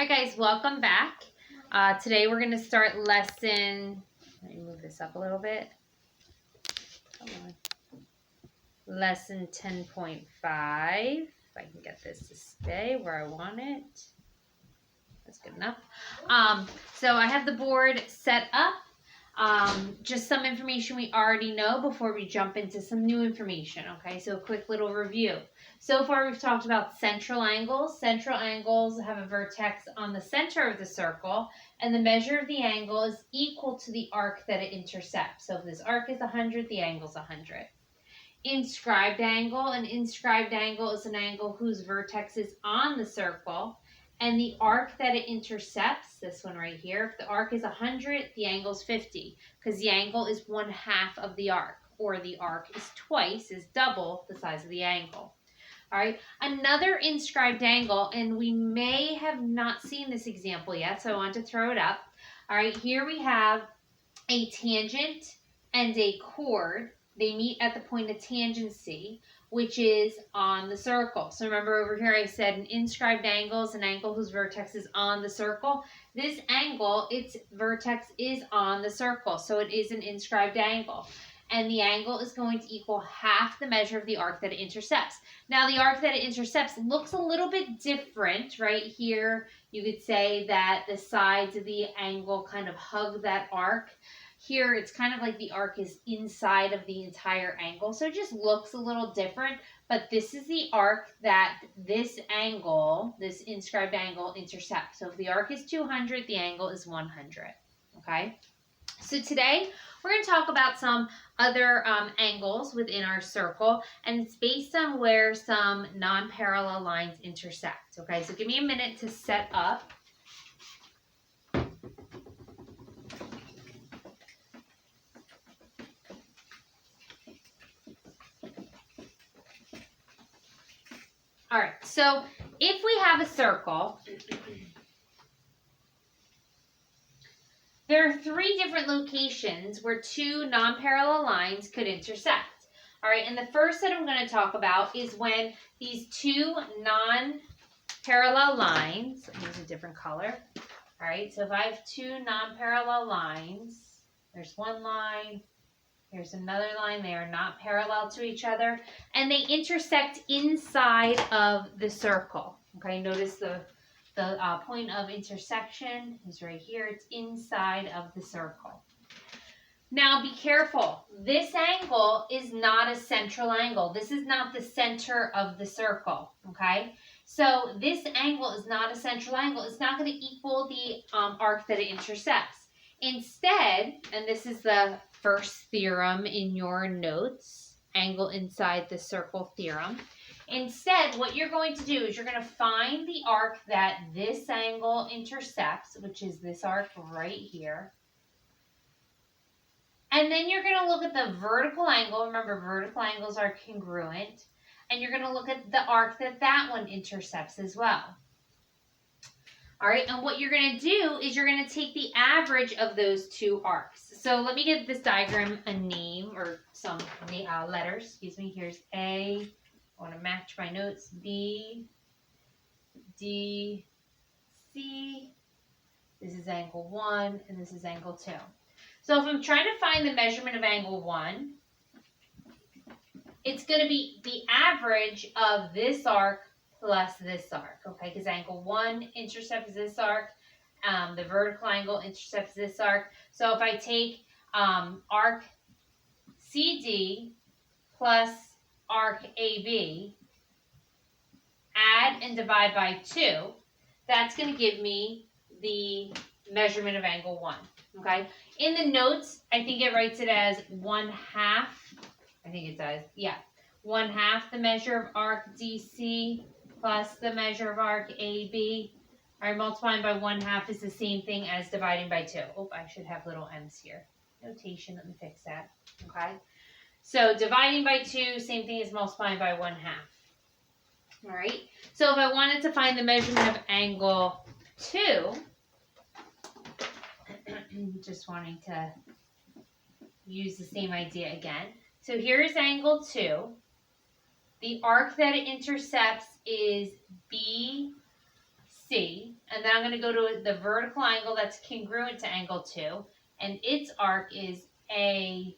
All right, guys, welcome back. Today we're going to start lesson, let me move this up a little bit. Come on. Lesson 10.5. If I can get this to stay where I want it. That's good enough. So I have the board set up. Just some information we already know before we jump into some new information. Okay, so a quick little review. So far we've talked about central angles. Central angles have a vertex on the center of the circle, and the measure of the angle is equal to the arc that it intercepts. So if this arc is 100, the angle is 100. Inscribed angle. An inscribed angle is an angle whose vertex is on the circle, and the arc that it intercepts, this one right here, if the arc is 100, the angle is 50, because the angle is 1/2 of the arc, or the arc is double the size of the angle. All right, another inscribed angle, and we may have not seen this example yet, so I want to throw it up. All right, here we have a tangent and a chord. They meet at the point of tangency, which is on the circle. So remember over here I said an inscribed angle is an angle whose vertex is on the circle. This angle, its vertex is on the circle, so it is an inscribed angle. And the angle is going to equal 1/2 the measure of the arc that it intercepts. Now the arc that it intercepts looks a little bit different. Right here you could say that the sides of the angle kind of hug that arc. Here, it's kind of like the arc is inside of the entire angle, so it just looks a little different, but this is the arc that this angle, this inscribed angle, intercepts. So if the arc is 200, the angle is 100, okay? So today, we're going to talk about some other angles within our circle, and it's based on where some non-parallel lines intersect, okay? So give me a minute to set up. All right, so if we have a circle, there are 3 different locations where 2 non-parallel lines could intersect. All right, and the first that I'm going to talk about is when these 2 non-parallel lines, let me use a different color. All right, so if I have 2 non-parallel lines, there's one line, here's another line. They are not parallel to each other, and they intersect inside of the circle. Okay, notice the point of intersection is right here. It's inside of the circle. Now be careful. This angle is not a central angle. This is not the center of the circle, okay? So this angle is not a central angle. It's not going to equal the arc that it intercepts. Instead, and this is the first theorem in your notes, angle inside the circle theorem. Instead, what you're going to do is you're going to find the arc that this angle intercepts, which is this arc right here. And then you're going to look at the vertical angle. Remember, vertical angles are congruent. And you're going to look at the arc that that one intercepts as well. All right, and what you're going to do is you're going to take the average of those 2 arcs. So let me give this diagram a name, or some letters. Excuse me. Here's A. I want to match my notes. B, D, C. This is angle 1, and this is angle 2. So if I'm trying to find the measurement of angle 1, it's going to be the average of this arc plus this arc, okay? Because angle 1 intercepts this arc. The vertical angle intercepts this arc. So if I take arc CD plus arc AB, add and divide by 2, that's going to give me the measurement of angle 1, okay? In the notes, I think it writes it as 1/2. I think it does. Yeah. 1/2 the measure of arc DC plus the measure of arc AB. All right, multiplying by 1/2 is the same thing as dividing by 2. Oh, I should have little m's here. Notation, let me fix that. Okay. So dividing by 2, same thing as multiplying by 1/2. All right. So if I wanted to find the measurement of angle 2, just wanting to use the same idea again. So here's angle 2. The arc that it intercepts is BC, and then I'm going to go to the vertical angle that's congruent to angle 2, and its arc is AD.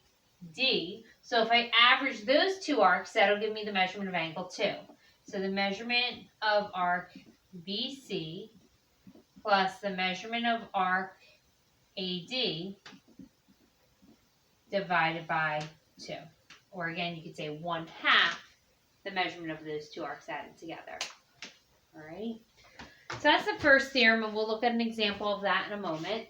So if I average those two arcs, that'll give me the measurement of angle 2. So the measurement of arc BC plus the measurement of arc AD divided by 2. Or again, you could say 1/2 the measurement of those two arcs added together. All right. So that's the first theorem, and we'll look at an example of that in a moment.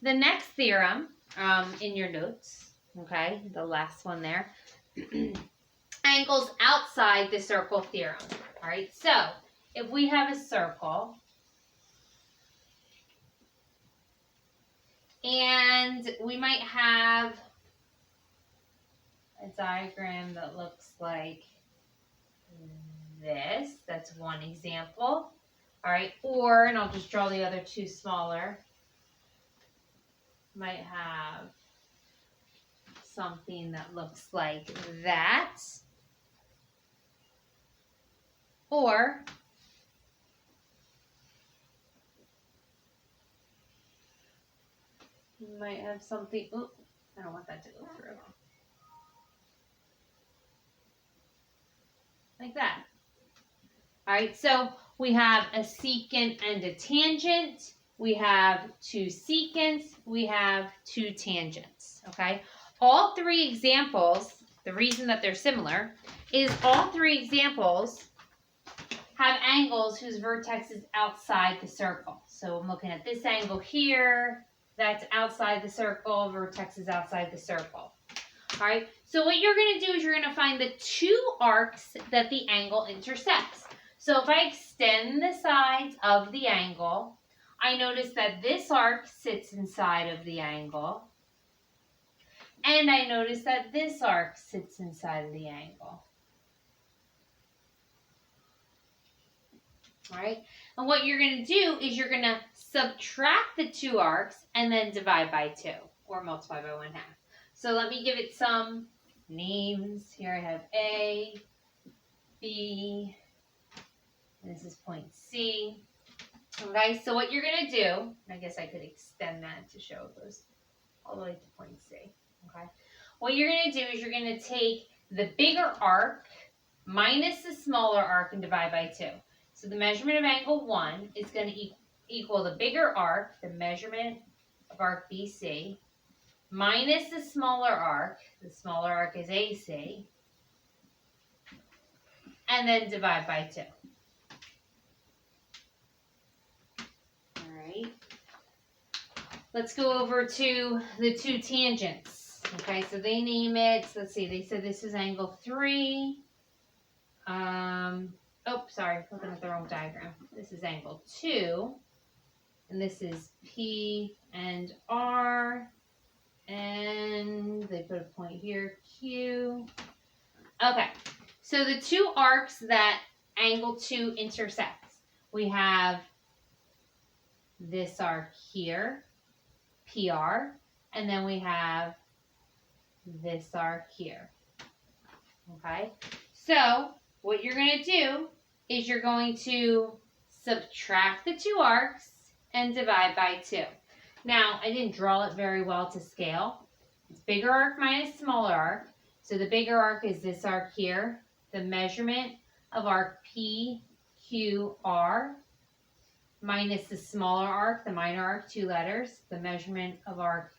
The next theorem in your notes, okay, the last one there, angles outside the circle theorem. All right, so if we have a circle and we might have a diagram that looks like this, that's one example. All right, or, and I'll just draw the other two smaller, might have something that looks like that. Or you might have something, oops, I don't want that to go through. Like that. All right, so we have a secant and a tangent. We have two secants. We have two tangents, okay? All three examples, the reason that they're similar is all three examples have angles whose vertex is outside the circle. So I'm looking at this angle here, that's outside the circle, vertex is outside the circle. All right, so what you're going to do is you're going to find the two arcs that the angle intersects. So if I extend the sides of the angle, I notice that this arc sits inside of the angle, and I notice that this arc sits inside of the angle. All right, and what you're going to do is you're going to subtract the two arcs and then divide by 2 or multiply by 1/2. So let me give it some names. Here I have A, B, and this is point C. Okay, so what you're going to do, I guess I could extend that to show it goes all the way to point C. Okay, what you're going to do is you're going to take the bigger arc minus the smaller arc and divide by 2. So the measurement of angle 1 is going to equal the bigger arc, the measurement of arc BC, minus the smaller arc is AC, and then divide by 2. All right. Let's go over to the two tangents. Okay, so they name it, let's see, they said this is angle 3. Oh, sorry, looking at the wrong diagram. This is angle 2, and this is P and R, and they put a point here, Q. Okay, so the two arcs that angle 2 intersects, we have this arc here, PR, and then we have this arc here. Okay, so what you're going to do is you're going to subtract the two arcs and divide by 2. Now, I didn't draw it very well to scale. It's bigger arc minus smaller arc. So the bigger arc is this arc here. The measurement of arc PQR minus the smaller arc, the minor arc, 2 letters, the measurement of arc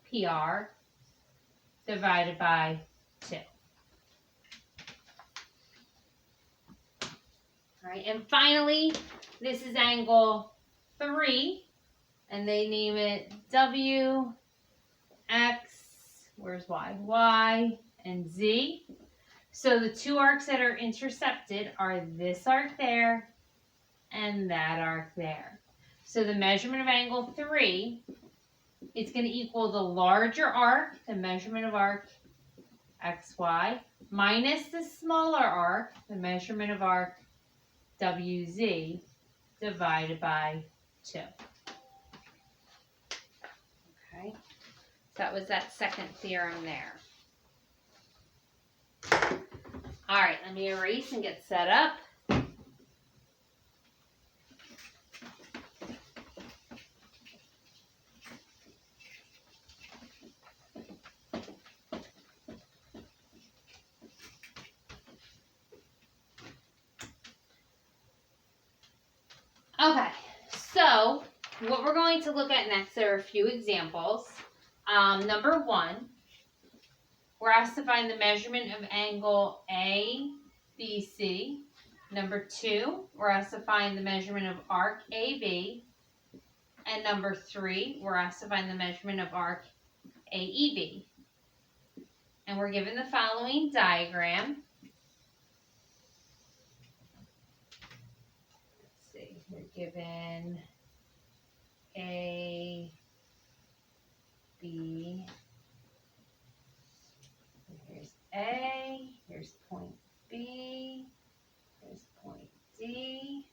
PR divided by 2. All right, and finally, this is angle 3, and they name it W, X, where's Y? Y and Z. So the two arcs that are intercepted are this arc there and that arc there. So the measurement of angle 3 is going to equal the larger arc, the measurement of arc XY, minus the smaller arc, the measurement of arc WZ, divided by 2. Okay. So that was that second theorem there. All right, let me erase and get set up. Okay, so what we're going to look at next, there are a few examples. Number 1, we're asked to find the measurement of angle ABC. Number 2, we're asked to find the measurement of arc AB. And number 3, we're asked to find the measurement of arc AEB. And we're given the following diagram. Let's see, we're given A, B, here's A, here's point B, here's point D,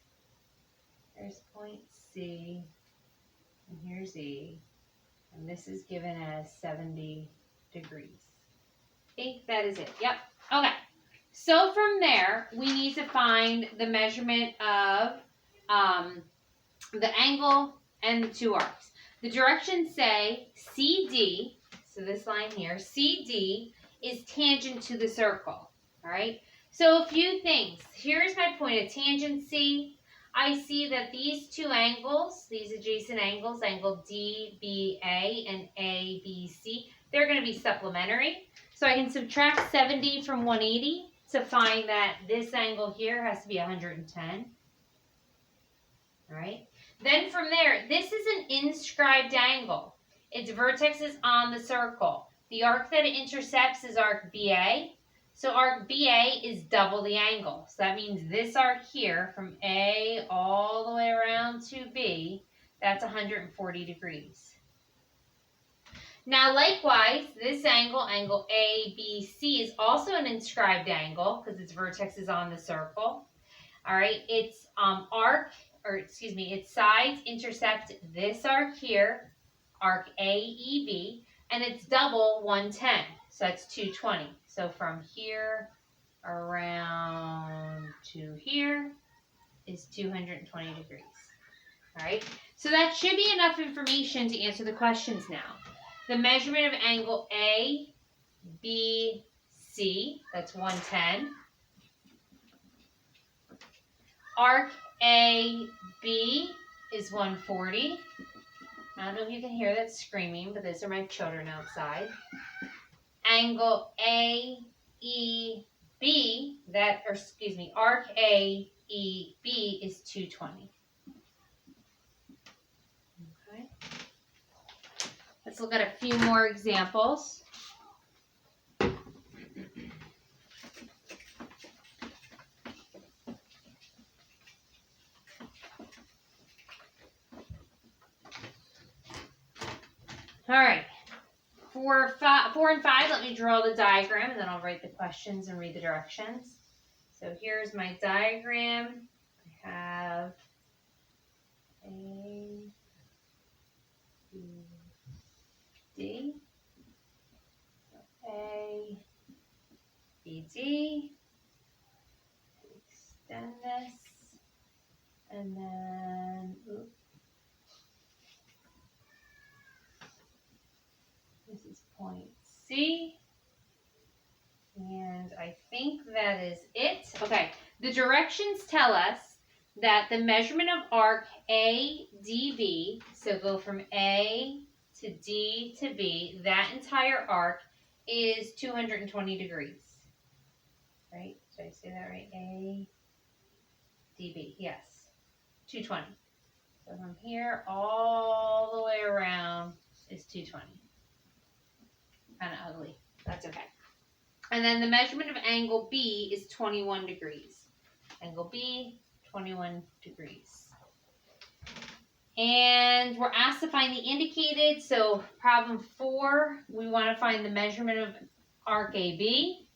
here's point C, and here's E, and this is given as 70 degrees. I think that is it. Yep. Okay. So from there, we need to find the measurement of the angle and the two arcs. The directions say CD, so this line here, CD is tangent to the circle. All right. So a few things. Here's my point of tangency. I see that these two angles, these adjacent angles, angle DBA and ABC, they're going to be supplementary. So I can subtract 70 from 180 to find that this angle here has to be 110. All right. Then from there, this is an inscribed angle. Its vertex is on the circle. The arc that it intercepts is arc BA. So arc BA is double the angle. So that means this arc here from A all the way around to B, that's 140 degrees. Now likewise, this angle, angle ABC, is also an inscribed angle because its vertex is on the circle. All right, its its sides intercept this arc here, arc AEB, and it's double 110, so that's 220. So from here around to here is 220 degrees. All right, so that should be enough information to answer the questions now. The measurement of angle ABC, that's 110. Arc AB is 140. I don't know if you can hear that screaming, but those are my children outside. Angle AEB, arc AEB is 220. Okay. Let's look at a few more examples. All right, 4 and 5, let me draw the diagram, and then I'll write the questions and read the directions. So here's my diagram. I have A, B, D, A, B, D, extend this, and then, oops. This is point C, and I think that is it. Okay, the directions tell us that the measurement of arc ADB, so go from A to D to B, that entire arc is 220 degrees. Right? Did I say that right? ADB, yes, 220. So from here all the way around is 220. Kind of ugly. That's okay. And then the measurement of angle B is 21 degrees. Angle B, 21 degrees. And we're asked to find the indicated. So problem 4, we want to find the measurement of arc AB.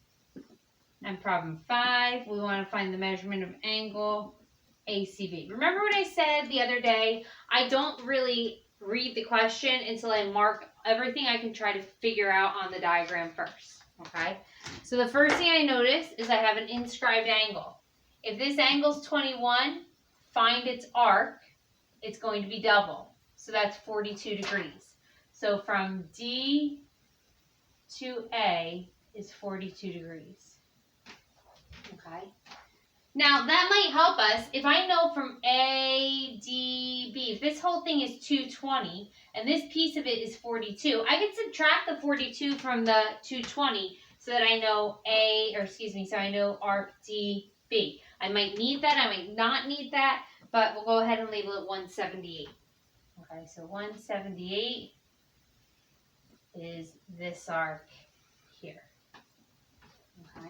And problem 5, we want to find the measurement of angle ACB. Remember what I said the other day? I don't really read the question until I mark everything I can try to figure out on the diagram first, okay? So the first thing I notice is I have an inscribed angle. If this angle is 21, find its arc, it's going to be double. So that's 42 degrees. So from D to A is 42 degrees, okay? Now, that might help us if I know from A, D, B, if this whole thing is 220 and this piece of it is 42, I can subtract the 42 from the 220 so that I know so I know arc DB. I might need that, I might not need that, but we'll go ahead and label it 178. Okay, so 178 is this arc here. Okay.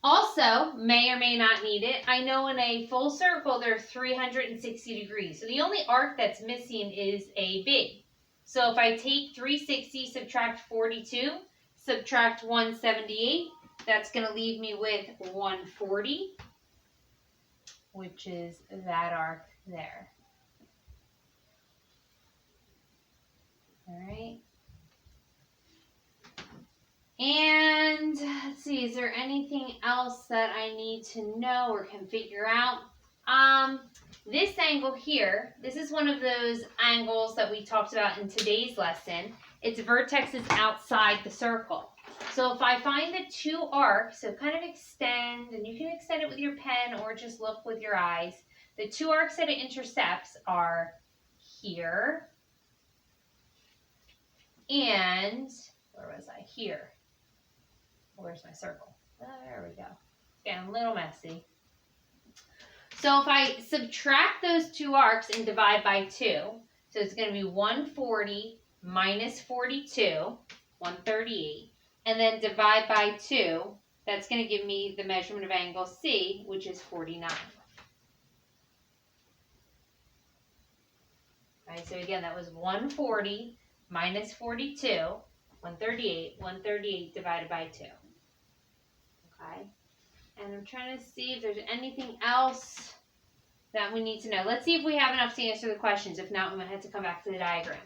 Also, may or may not need it, I know in a full circle there are 360 degrees. So the only arc that's missing is AB. So if I take 360, subtract 42, subtract 178, that's going to leave me with 140, which is that arc there. All right. And let's see, is there anything else that I need to know or can figure out? This angle here, this is one of those angles that we talked about in today's lesson. Its vertex is outside the circle. So if I find the two arcs, so kind of extend, and you can extend it with your pen or just look with your eyes. The two arcs that it intercepts are here and, where was I? Here. Where's my circle? There we go. It's getting a little messy. So if I subtract those two arcs and divide by 2, so it's going to be 140 minus 42, 138, and then divide by 2, that's going to give me the measurement of angle C, which is 49. All right, so again, that was 140 minus 42, 138, 138 divided by 2. Okay, and I'm trying to see if there's anything else that we need to know. Let's see if we have enough to answer the questions. If not, we might have to come back to the diagram.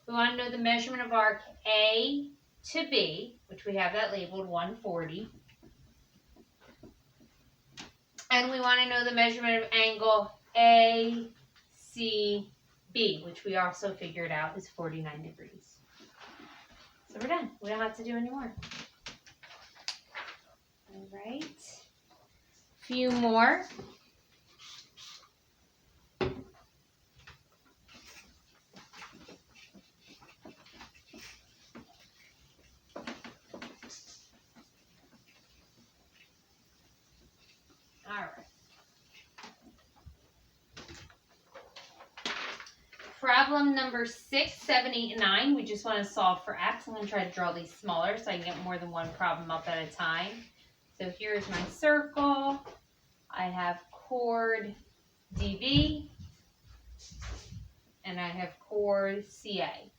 We want to know the measurement of arc A to B, which we have that labeled 140. And we want to know the measurement of angle ACB, which we also figured out is 49 degrees. So we're done. We don't have to do any more. All right. Few more. All right. Problem number 6, 7, 8, and 9. We just want to solve for x. I'm going to try to draw these smaller so I can get more than one problem up at a time. So here's my circle. I have chord DB, and I have chord CA.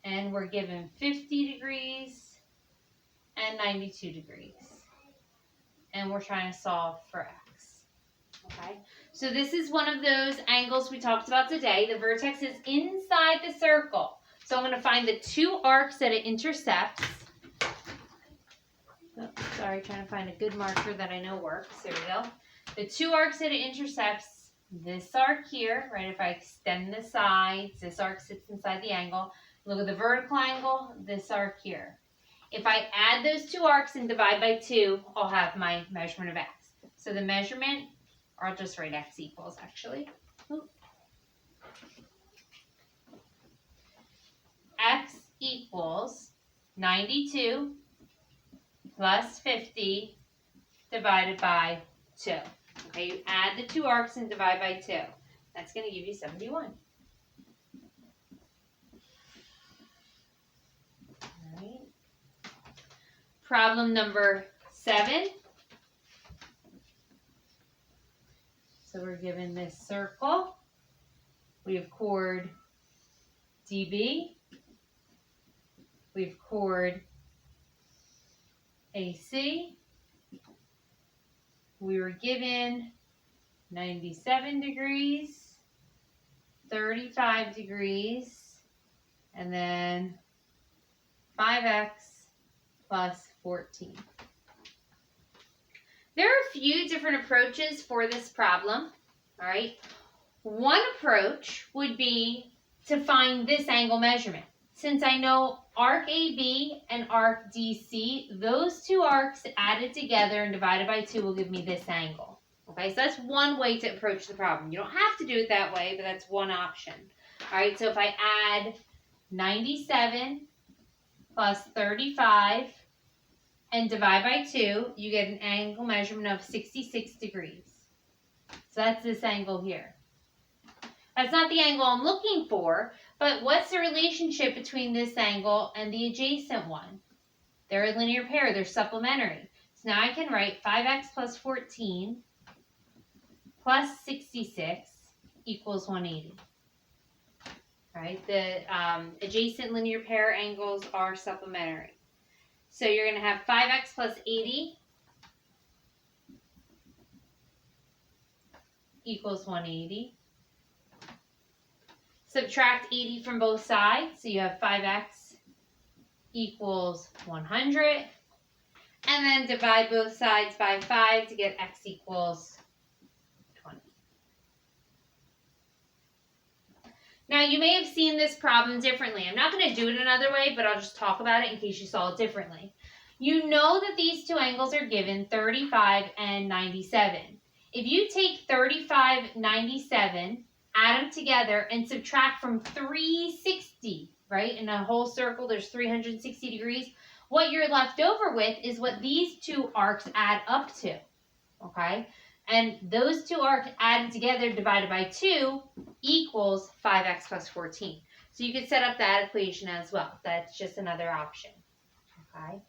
And we're given 50 degrees and 92 degrees. And we're trying to solve for x. Okay, so this is one of those angles we talked about today. The vertex is inside the circle. So I'm going to find the two arcs that it intercepts. Oh, sorry, trying to find a good marker that I know works. There we go. The two arcs that it intercepts, this arc here, right? If I extend the sides, this arc sits inside the angle. Look at the vertical angle, this arc here. If I add those two arcs and divide by 2, I'll have my measurement of x. So the measurement, or I'll just write x equals actually. X equals 92 plus 50 divided by 2. Okay, you add the two arcs and divide by 2. That's going to give you 71. All right. Problem number 7. So we're given this circle. We have chord DB. We have chord AC. We were given 97 degrees 35 degrees, and then 5x plus 14. There are a few different approaches for this problem, all right? One approach would be to find this angle measurement. Since I know arc AB and arc DC, those two arcs added together and divided by 2 will give me this angle. Okay, so that's one way to approach the problem. You don't have to do it that way, but that's one option. All right, so if I add 97 plus 35 and divide by 2, you get an angle measurement of 66 degrees. So that's this angle here. That's not the angle I'm looking for, but what's the relationship between this angle and the adjacent one? They're a linear pair, they're supplementary. So now I can write 5x plus 14 plus 66 equals 180. All right, the adjacent linear pair angles are supplementary. So you're going to have 5x plus 80 equals 180. Subtract 80 from both sides, so you have 5x equals 100. And then divide both sides by 5 to get x equals 20. Now, you may have seen this problem differently. I'm not going to do it another way, but I'll just talk about it in case you saw it differently. You know that these two angles are given 35 and 97. If you take 35, 97, add them together, and subtract from 360, right? In a whole circle, there's 360 degrees. What you're left over with is what these two arcs add up to, okay? And those two arcs added together divided by 2 equals 5x plus 14. So you could set up that equation as well. That's just another option, okay?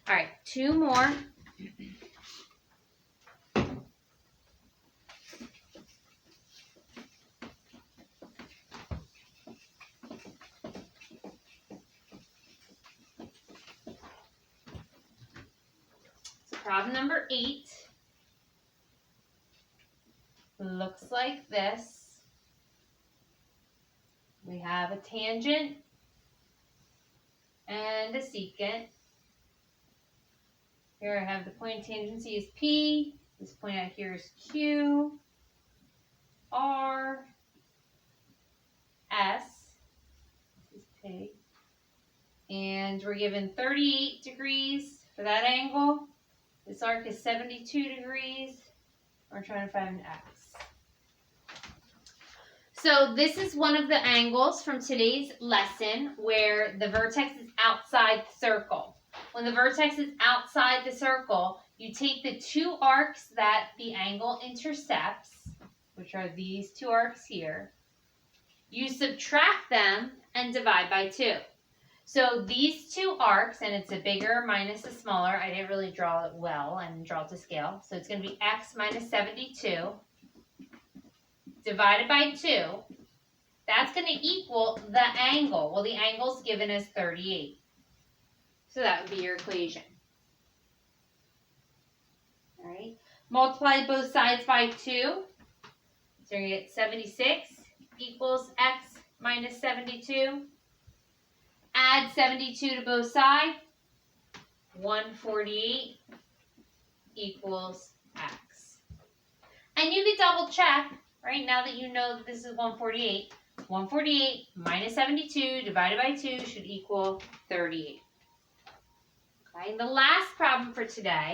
All right, 2 more. Problem number 8 looks like this. We have a tangent and a secant. Here I have the point of tangency is P. This point out here is Q, R, S. This is P. And we're given 38 degrees for that angle. This arc is 72 degrees. We're trying to find an x. So this is one of the angles from today's lesson where the vertex is outside the circle. When the vertex is outside the circle, you take the two arcs that the angle intercepts, which are these two arcs here. You subtract them and divide by 2. So these two arcs, and it's a bigger minus a smaller. I didn't really draw it well. I didn't draw it to scale. So it's going to be x minus 72 divided by 2. That's going to equal the angle. Well, the angle is given as 38. So that would be your equation. All right. Multiply both sides by 2. So you're going to get 76 equals x minus 72. Add 72 to both sides. 148 equals x. And you can double check, right, now that you know that this is 148. 148 minus 72 divided by 2 should equal 38. Okay, and the last problem for today